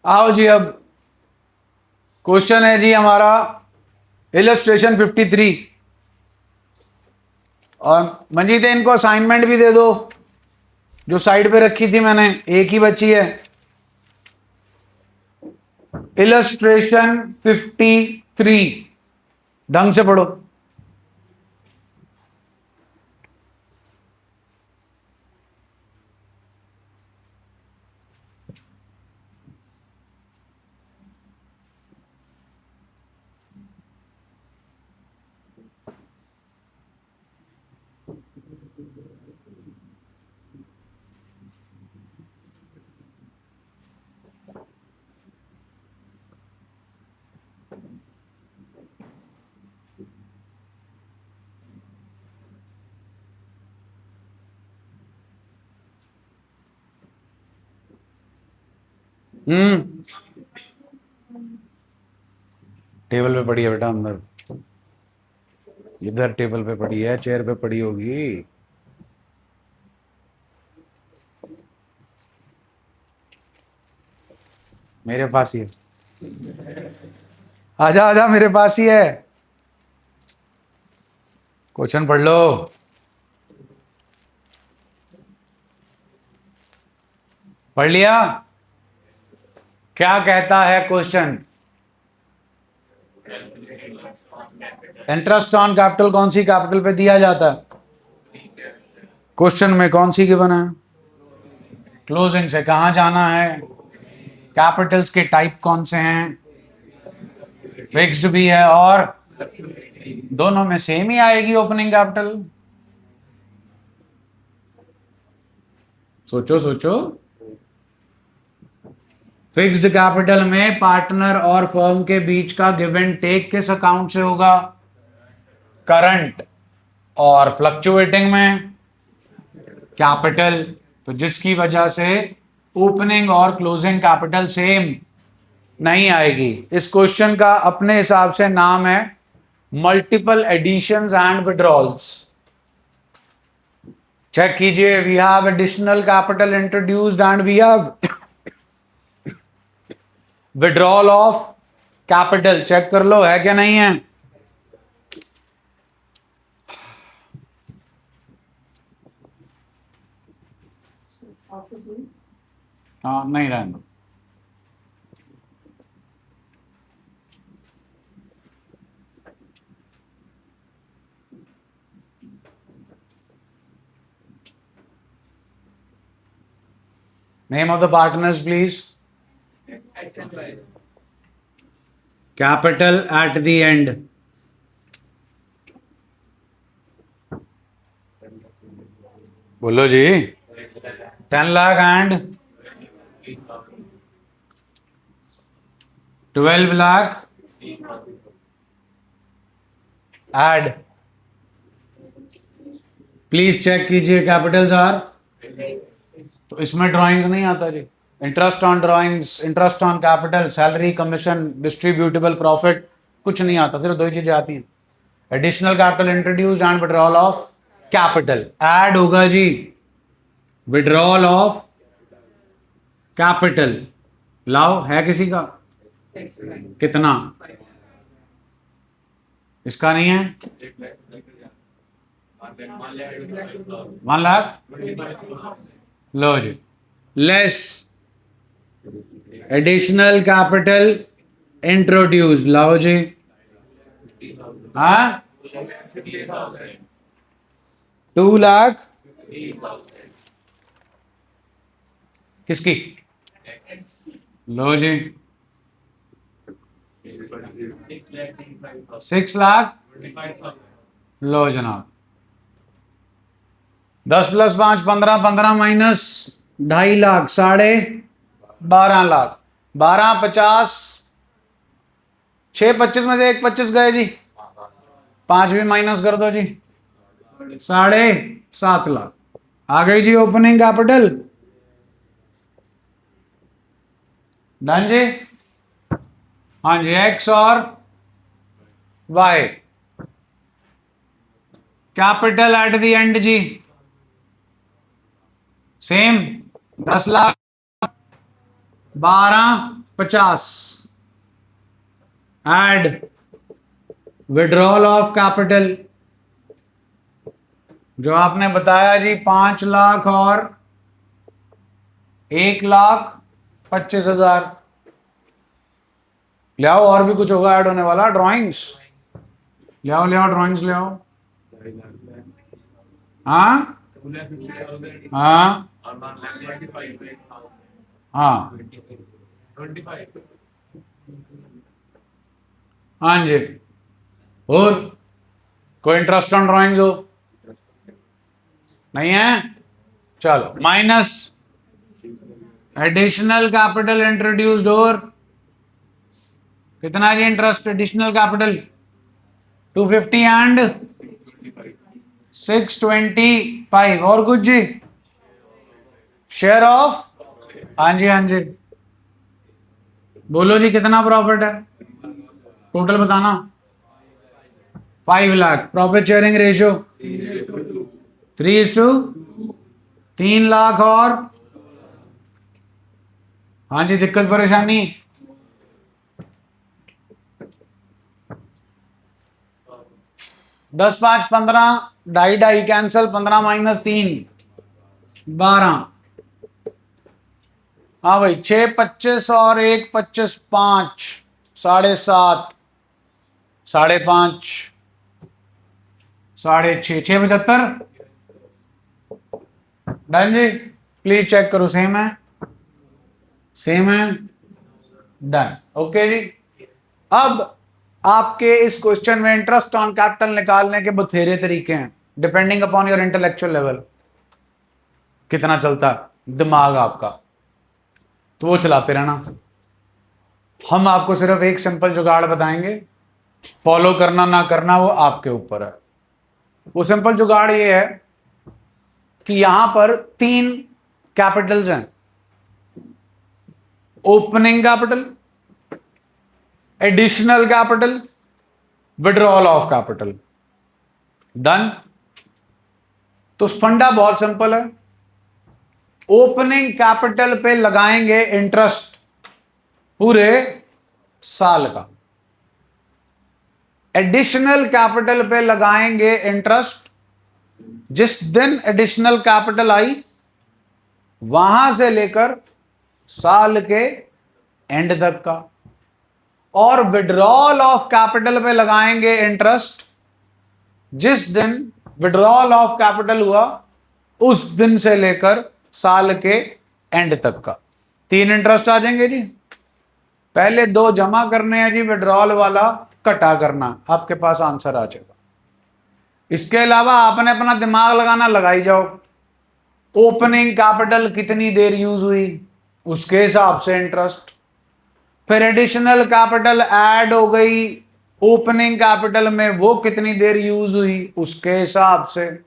आओ जी, अब क्वेश्चन है जी हमारा इलस्ट्रेशन 53। और मंजीत इनको असाइनमेंट भी दे दो, जो साइड पे रखी थी मैंने, एक ही बची है। इलस्ट्रेशन 53 ढंग से पढ़ो। टेबल पे पड़ी है बेटा, अंदर इधर टेबल पे पड़ी है, चेयर पे पड़ी होगी। मेरे पास ही है, आजा आजा, मेरे पास ही है। क्वेश्चन पढ़ लो। पढ़ लिया? क्या कहता है क्वेश्चन? इंटरेस्ट ऑन कैपिटल कौन सी कैपिटल पे दिया जाता है? क्वेश्चन में कौन सी गिवन है? क्लोजिंग से कहां जाना है? कैपिटल्स के टाइप कौन से हैं? फिक्स्ड भी है, और दोनों में सेम ही आएगी ओपनिंग कैपिटल। सोचो सोचो। फिक्स्ड कैपिटल में पार्टनर और फर्म के बीच का गिव एंड टेक किस अकाउंट से होगा? करंट। और फ्लक्चुएटिंग में कैपिटल। तो जिसकी वजह से ओपनिंग और क्लोजिंग कैपिटल सेम नहीं आएगी। इस क्वेश्चन का अपने हिसाब से नाम है multiple additions and withdrawals. Check कीजिए, we have additional capital introduced and we have withdrawal of capital. Check कर लो, है क्या नहीं है? हाँ, नहीं रहने दो। Name of the partners, please. Capital at the end. बोलो जी। 10 lakh and 12 lakh add. Please check कीजिए, कैपिटल्स आर। तो इसमें ड्राइंग्स नहीं आता जी। Interest on drawings, interest on capital, salary, commission, distributable profit, कुछ नहीं आता। सिर्फ दो ही चीजें आती हैं, additional capital introduced and withdrawal of capital. Add होगा जी विड्रॉल ऑफ कैपिटल। लाओ, है किसी का? कितना? इसका नहीं है। 1 लाख। लो जी, लेस एडिशनल कैपिटल इंट्रोड्यूस। लाओ जी। हाँ, 2 लाख। किसकी? लो जी, 6 लाख। लो जनाब, 10 + 5 15, 15 माइनस 2.5 लाख, 12.5 लाख। 12 50, 6 25 में से 1 25 गए जी, 5 भी माइनस कर दो जी, 7.5 लाख आ गई जी ओपनिंग कैपिटल। डन जी। हाँ जी, एक्स और Y. Capital at the end जी same, 10 lakh 1250 add withdrawal of capital जो आपने बताया जी 5 लाख और 1,25,000। ले आओ, और भी कुछ होगा ऐड होने वाला। ड्राइंग्स ले आओ, ले आओ, ड्राइंग्स ले आओ। हाँ हाँ हाँ हाँ जी। और कोई इंटरेस्ट ऑन ड्राइंग्स हो? नहीं है? चलो, माइनस एडिशनल कैपिटल इंट्रोड्यूस्ड, और कितना जी इंटरेस्ट एडिशनल कैपिटल? 250 एंड 625। और कुछ जी? शेयर ऑफ, हाँ जी हाँ जी, बोलो जी कितना प्रॉफिट है? टोटल बताना। 5 lakh. Profit sharing ratio 3:2। 3 lakh और, हाँ जी, दिक्कत परेशानी? 10 5 15, ढाई ढाई कैंसल, 15 - 3 12। हाँ भाई, 6 25 और 1 25 5, 7.5 5.5 6.5 675। डन जी। प्लीज चेक करो, सेम है, सेम है। डन, ओके जी। अब आपके इस क्वेश्चन में इंटरेस्ट ऑन कैपिटल निकालने के बथेरे तरीके हैं, depending upon your intellectual level, कितना चलता है दिमाग आपका, तो वो चलाते रहना। हम आपको सिर्फ एक सिंपल जुगाड़ बताएंगे, फॉलो करना ना करना वो आपके ऊपर है। वो सिंपल जुगाड़ ये है कि यहां पर 3 कैपिटल्स हैं, opening capital, additional capital, withdrawal of capital. Done. तो फंडा बहुत सिंपल है, ओपनिंग कैपिटल पे लगाएंगे इंटरेस्ट पूरे साल का, एडिशनल कैपिटल पे लगाएंगे इंटरेस्ट जिस दिन एडिशनल कैपिटल आई वहां से लेकर साल के एंड तक का, और विड्रॉल ऑफ कैपिटल पे लगाएंगे इंटरेस्ट जिस दिन विड्रॉल ऑफ कैपिटल हुआ उस दिन से लेकर साल के एंड तक का। 3 इंटरेस्ट आ जाएंगे जी। पहले 2 जमा करने हैं जी, विड्रॉल वाला कटा करना, आपके पास आंसर आ जाएगा। इसके अलावा आपने अपना दिमाग लगाना, लगाई जाओ। ओपनिंग कैपिटल कितनी देर यूज हुई उसके हिसाब से इंटरेस्ट, फिर एडिशनल कैपिटल ऐड हो गई ओपनिंग कैपिटल में, वो कितनी देर यूज हुई उसके हिसाब से,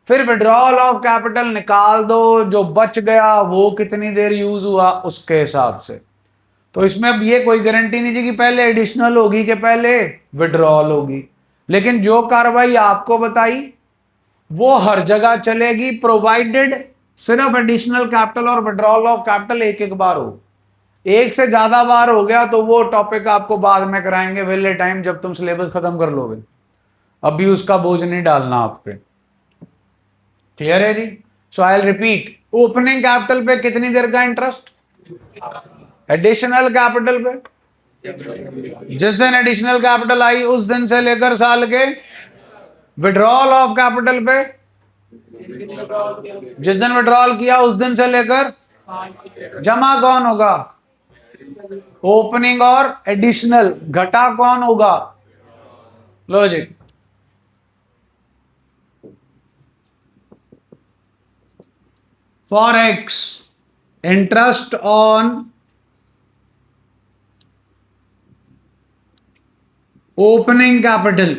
फिर विड्रॉल ऑफ कैपिटल निकाल दो, जो बच गया वो कितनी देर यूज हुआ उसके हिसाब से। तो इसमें अब ये कोई गारंटी नहीं थी कि पहले एडिशनल होगी कि पहले विड्रॉल होगी, लेकिन जो कार्रवाई आपको बताई वो हर जगह चलेगी, प्रोवाइडेड सिर्फ एडिशनल कैपिटल और विड्रॉल ऑफ कैपिटल एक एक बार हो। एक से ज्यादा बार हो गया तो वो टॉपिक आपको बाद में कराएंगे वेले टाइम, जब तुम सिलेबस खत्म कर लोगे। अभी उसका बोझ नहीं डालना आप पे। क्लियर है जी? So I will repeat, opening capital पे कितनी देर का इंटरेस्ट, एडिशनल कैपिटल पे जिस दिन एडिशनल कैपिटल आई उस दिन से लेकर साल के, विड्रॉल ऑफ कैपिटल पे जिस दिन विड्रॉल किया उस दिन से लेकर, जमा कौन होगा, ओपनिंग और एडिशनल, घटा कौन होगा, logic. For x interest on opening capital,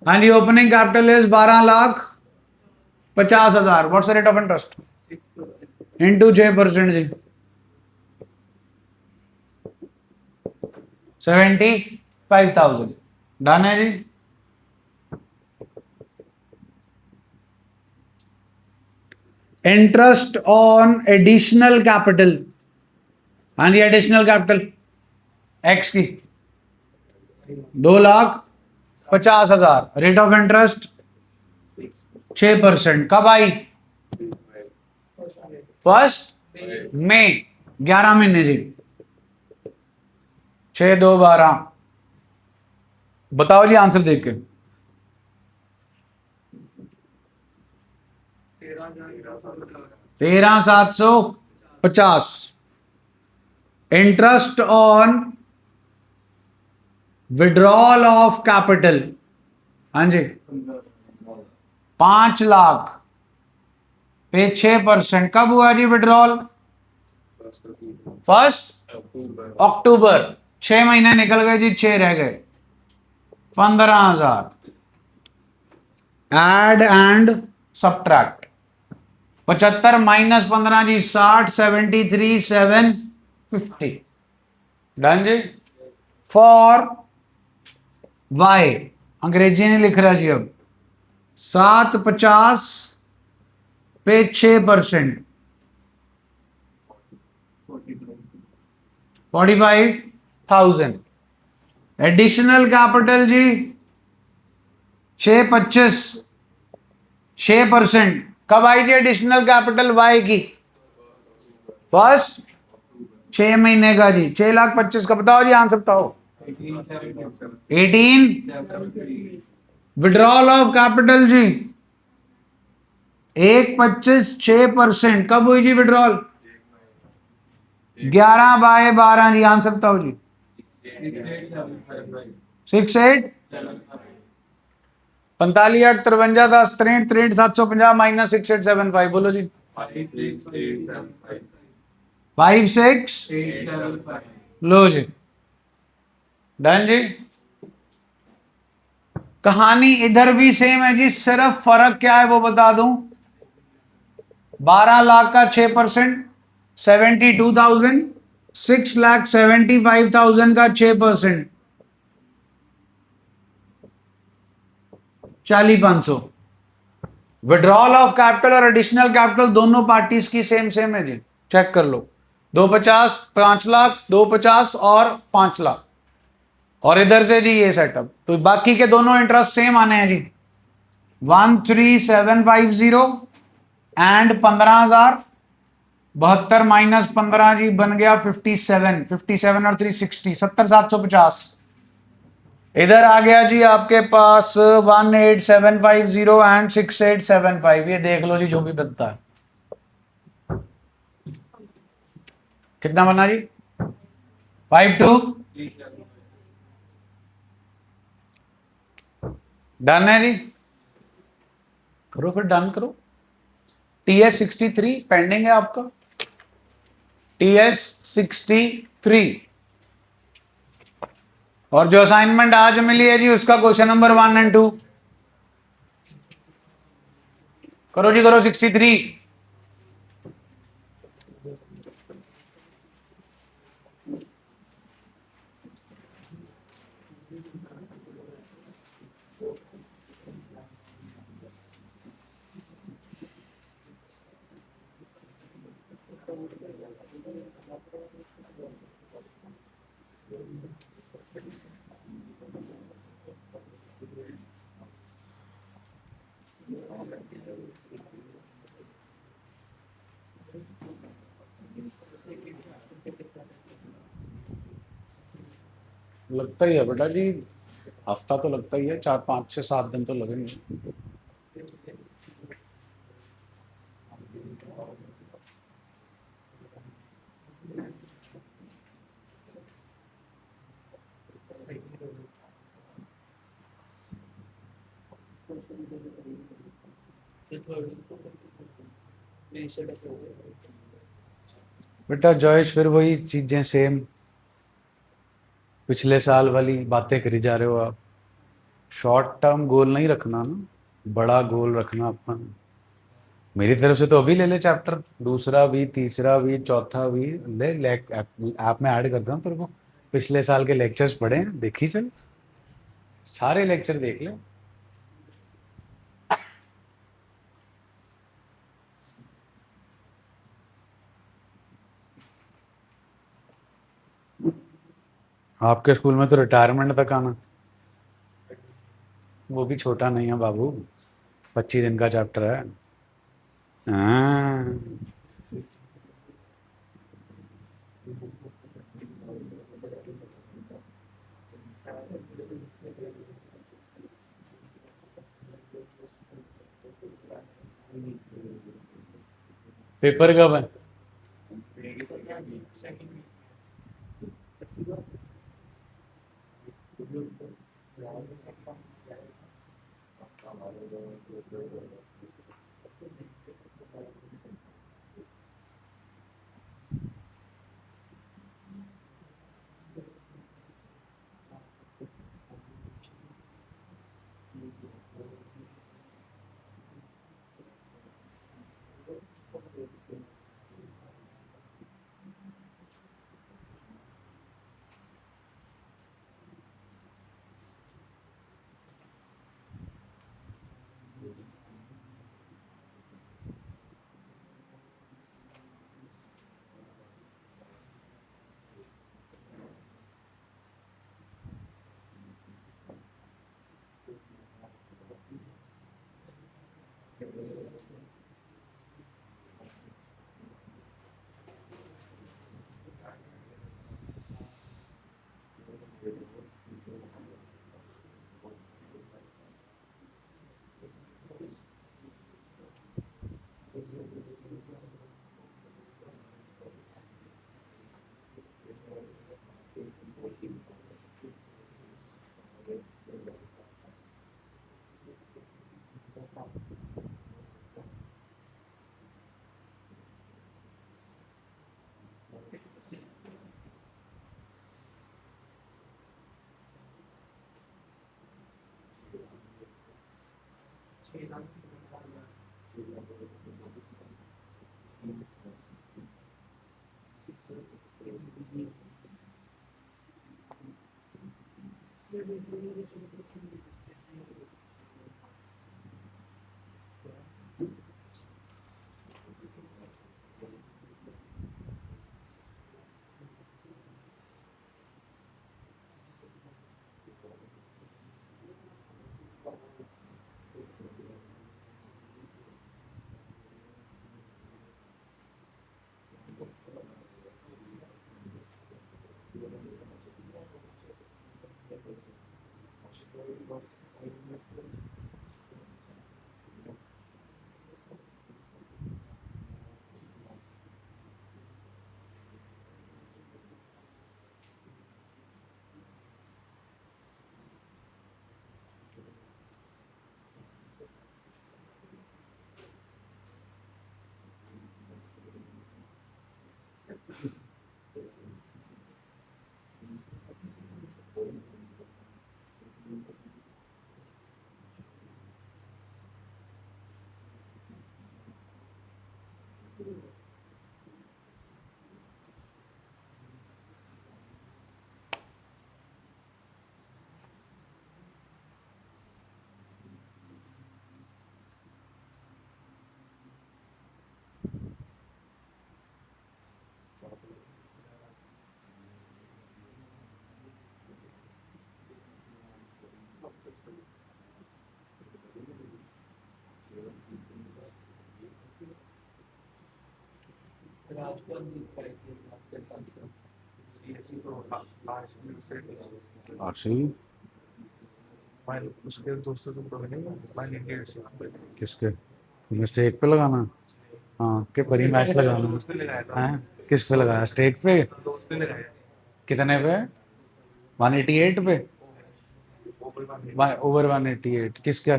हाँ जी, opening capital is 12,50,000। What's the rate of interest into 6% जी, 75,000। डन है जी। इंटरेस्ट ऑन एडिशनल कैपिटल हाँ जी, एडिशनल कैपिटल एक्स की 2,50,000, रेट ऑफ इंटरेस्ट 6%। कब आई? फर्स्ट मई, 11 महीने जी, 6, 2, 12। बताओ जी आंसर देख के। 13,750। Interest on withdrawal of capital, हाँ जी, 5 लाख पे 6%। कब हुआ जी विड्रॉल? 1 अक्टूबर। 6 महीने निकल गए जी, 6 रह गए, 15,000। एड एंड सब्ट्रैक्ट, 75 माइनस 15 जी 60, 73, 750। डन जी। फॉर वाई, अंग्रेजी नहीं लिख रहा जी, अब 750 पे 6%, 45,000। Additional capital G 625, 6%। कब आई जी एडिशनल कैपिटल वाई की? फर्स्ट 6 महीने का जी, 6,25,000 का। बताओ जी आंसर बताओ। 18। Withdrawal of capital G 1,25, 6%। कब हुई जी विड्रॉल? 11/12 जी, आंसर बताओ जी। 68, 45, 8, 53, 10, 63, 63, 750 माइनस 6875। बोलो जी। 5, 6 लो जी, डन जी। कहानी इधर भी सेम है जी, सिर्फ फर्क क्या है वो बता दूं। 12 लाख का 6%, 72,000। 6,75,000 का 6%, 40,500। विड्रॉल ऑफ कैपिटल और एडिशनल कैपिटल दोनों पार्टीज की सेम सेम है जी, चेक कर लो। 250, 5 लाख, 250 और 5 लाख। और इधर से जी ये सेटअप, तो बाकी के दोनों इंटरेस्ट सेम आने हैं जी। 13,750 एंड 15,000। 72 माइनस 15 जी बन गया 57, 57 और 360, 70,750। इधर आ गया जी आपके पास 18,750 एंड 6,875। ये देख लो जी, जो भी बनता है। कितना बना जी? 52। डन है जी, करो फिर, डन करो। TS63 पेंडिंग है आपका, TS63। और जो असाइनमेंट आज मिली है जी उसका क्वेश्चन नंबर 1 एंड 2 करो जी, करो 63। लगता ही है बेटा जी, हफ्ता तो लगता ही है, 4, 5, 6, 7 दिन तो लगेंगे। बेटा जॉयश, फिर वही चीजें सेम, पिछले साल वाली बातें करी जा रहे हो आप। शॉर्ट टर्म गोल नहीं रखना ना, बड़ा गोल रखना अपन। मेरी तरफ से तो अभी ले ले चैप्टर, दूसरा भी, तीसरा भी, चौथा भी ले ले, ऐप में ऐड कर दूँ तेरे को। पिछले साल के लेक्चर्स पढ़े हैं, देखी चल, सारे लेक्चर देख ले। आपके स्कूल में तो रिटायरमेंट तक आना, वो भी छोटा नहीं है बाबू, 25 दिन का चैप्टर है। हाँ। पेपर कब है? आरसी उसके दोस्तों को किसके? तुम्हें स्टेक पे लगाना? हाँ, के परी मैच लगाना है? किस पे लगाया? स्टेक पे? कितने पे? 188 पे? ओवर 188 किसका?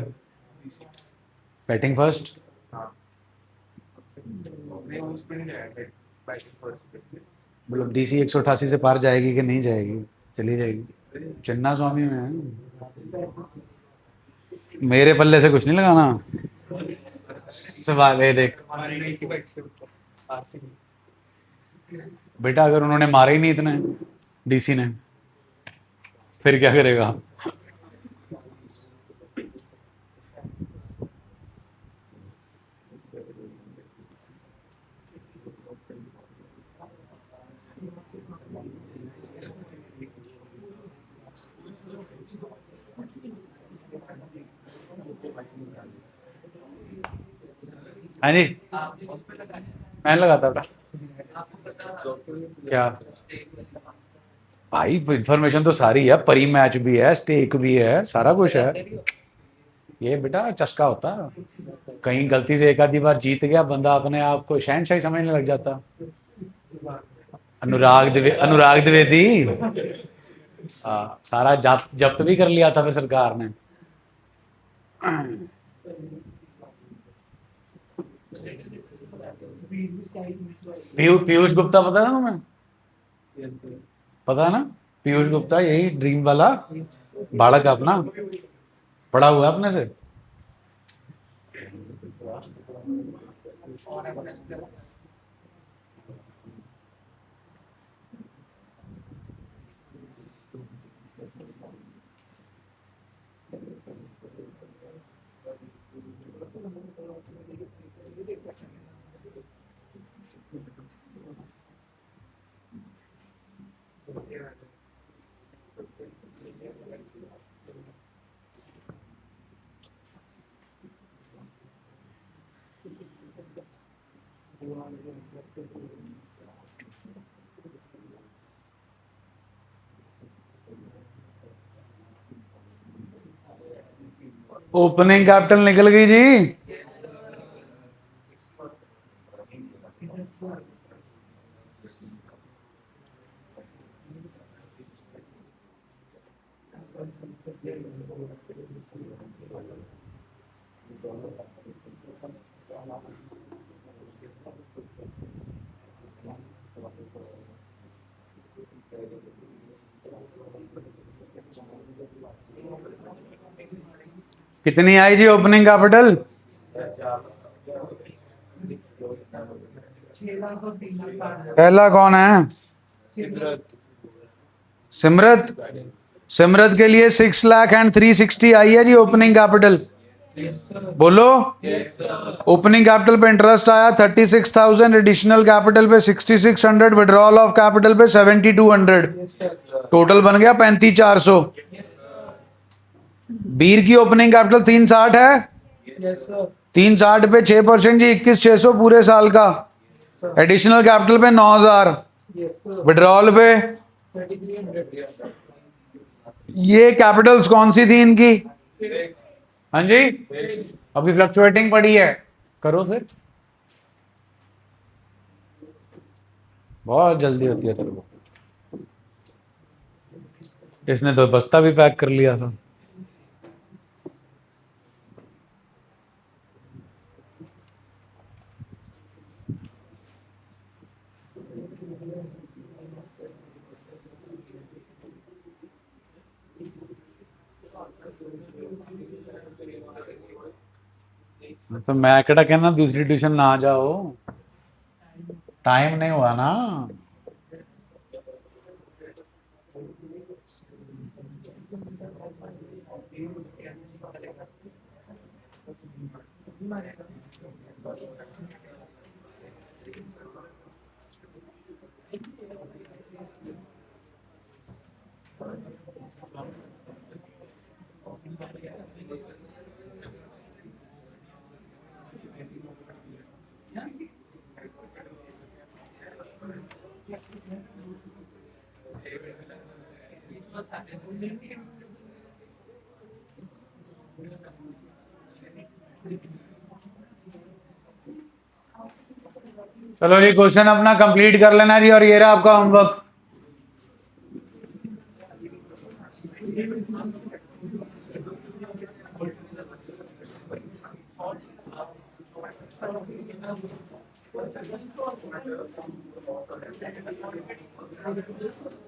Batting first? मतलब DC 188 से पार जाएगी कि नहीं जाएगी? चली जाएगी। चिन्ना स्वामी में है। मेरे पल्ले से कुछ नहीं लगाना। सवाल है देख बेटा, अगर उन्होंने मारे ही नहीं इतने DC ने, फिर क्या करेगा? हाँ जी, मैंने लगाता था क्या भाई, इंफॉर्मेशन तो सारी है, परी मैच भी है, स्टेक भी है, सारा कुछ है। ये बेटा चस्का होता है, कहीं गलती से एक आधी बार जीत गया बंदा अपने आप को शहनशाही समझने लग जाता। अनुराग द्विवेदी, हाँ, सारा जब्त भी कर लिया था फिर सरकार ने। पीयूष गुप्ता पता है तुम्हें? पता है ना, पीयूष गुप्ता, यही ड्रीम वाला बालक अपना, पढ़ा हुआ है अपने से। ओपनिंग कैपिटल निकल गई जी। कितनी आई जी ओपनिंग कैपिटल? पहला कौन है? सिमरत। सिमरत के लिए 6,03,60 आई है जी ओपनिंग कैपिटल। बोलो। ओपनिंग कैपिटल पे इंटरेस्ट आया 36,000, एडिशनल कैपिटल पे 6,600, विड्रॉल ऑफ कैपिटल पे 7,200, टोटल बन गया 35,400। बीर की ओपनिंग कैपिटल 360 है। 360 पे 6% जी 21,600 पूरे साल का। एडिशनल कैपिटल पे 9,000, विड्रॉल पे। ये कैपिटल्स कौन सी थी इनकी? हाँ जी, अभी फ्लक्चुएटिंग पड़ी है, करो फिर, बहुत जल्दी होती है तेरे को। इसने तो बस्ता भी पैक कर लिया था। तो मैं कड़ा कहना दूसरी ट्यूशन ना जाओ, टाइम नहीं हुआ ना। चलो ये क्वेश्चन अपना कंप्लीट कर लेना जी, और ये रहा आपका होमवर्क।